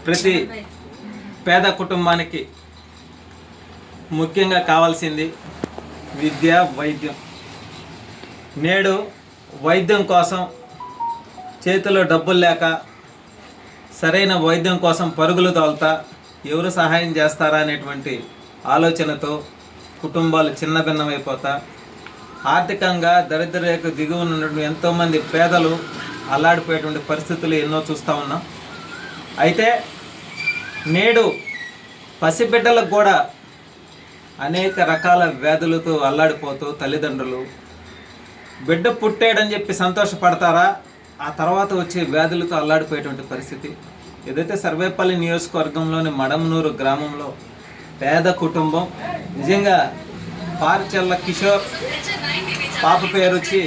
ప్రతి పేద కుటుంబానికి ముఖ్యంగా కావాల్సింది విద్య, వైద్యం. నేడు వైద్యం కోసం చేతిలో డబ్బులు లేక సరైన వైద్యం కోసం పరుగులు తోలుతా ఎవరు సహాయం చేస్తారా అనేటువంటి ఆలోచనతో కుటుంబాలు చిన్నభిన్నమైపోతా ఆర్థికంగా దరిద్ర రేఖ దిగువన ఉన్నటువంటి ఎంతోమంది పేదలు అల్లాడిపోయేటువంటి పరిస్థితులు ఎన్నో చూస్తూ ఉన్నాం. అయితే నేడు పసిబిడ్డలకు కూడా అనేక రకాల వ్యాధులతో అల్లాడిపోతూ తల్లిదండ్రులు బిడ్డ పుట్టాడని చెప్పి సంతోషపడతారా, ఆ తర్వాత వచ్చే వ్యాధులతో అల్లాడిపోయేటువంటి పరిస్థితి. ఏదైతే సర్వేపల్లి నియోజకవర్గంలోని మడమనూరు గ్రామంలో పేద కుటుంబం, నిజంగా పారిచర్ల కిషోర్, పాప పేరు వచ్చి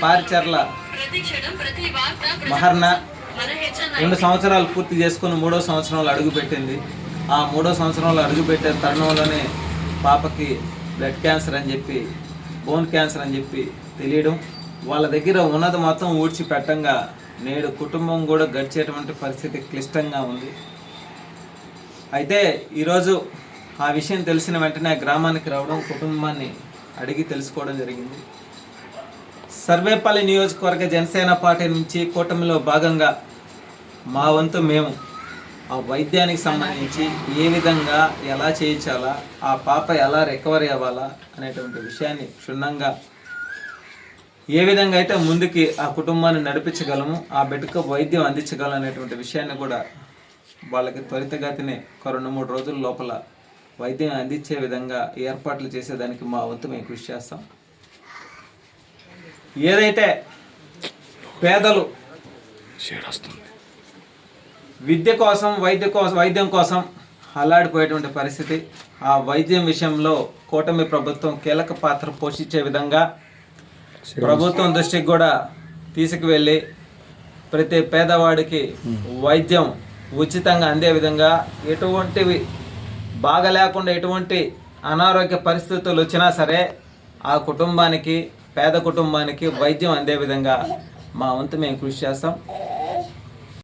పారిచర్ల మహర్న, 2 సంవత్సరాలు పూర్తి చేసుకుని 3వ సంవత్సరంలో అడుగుపెట్టింది. ఆ 3వ సంవత్సరంలో అడుగుపెట్టే తరుణంలోనే పాపకి బ్లడ్ క్యాన్సర్ అని చెప్పి, బోన్ క్యాన్సర్ అని చెప్పి తెలియడం, వాళ్ళ దగ్గర ఉన్నది మొత్తం ఊడ్చిపెట్టంగా నేడు కుటుంబం కూడా గడిచేటువంటి పరిస్థితి క్లిష్టంగా ఉంది. అయితే ఈరోజు ఆ విషయం తెలిసిన వెంటనే గ్రామానికి రావడం, కుటుంబాన్ని అడిగి తెలుసుకోవడం జరిగింది. సర్వేపల్లి నియోజకవర్గ జనసేన పార్టీ నుంచి కూటమిలో భాగంగా మా వంతు మేము ఆ వైద్యానికి సంబంధించి ఏ విధంగా ఎలా చేయించాలా, ఆ పాప ఎలా రికవరీ అవ్వాలా అనేటువంటి విషయాన్ని క్షుణ్ణంగా ఏ విధంగా అయితే ముందుకి ఆ కుటుంబాన్ని నడిపించగలము, ఆ బిడ్డకు వైద్యం అందించగలం అనేటువంటి విషయాన్ని కూడా వాళ్ళకి త్వరితగతినే 2-3 రోజుల లోపల వైద్యం అందించే విధంగా ఏర్పాట్లు చేసేదానికి మా వంతు మేము కృషి చేస్తాం. ఏదైతే పేదలు విద్య కోసం, వైద్యం కోసం అల్లాడిపోయేటువంటి పరిస్థితి, ఆ వైద్యం విషయంలో కూటమి ప్రభుత్వం కీలక పాత్ర పోషించే విధంగా ప్రభుత్వం దృష్టికి కూడా తీసుకువెళ్ళి ప్రతి పేదవాడికి వైద్యం ఉచితంగా అందే విధంగా, ఎటువంటివి బాగలేకుండా ఎటువంటి అనారోగ్య పరిస్థితులు వచ్చినా సరే ఆ కుటుంబానికి, పేద కుటుంబానికి వైద్యం అందే విధంగా మా వంతు మేము కృషి చేస్తాం.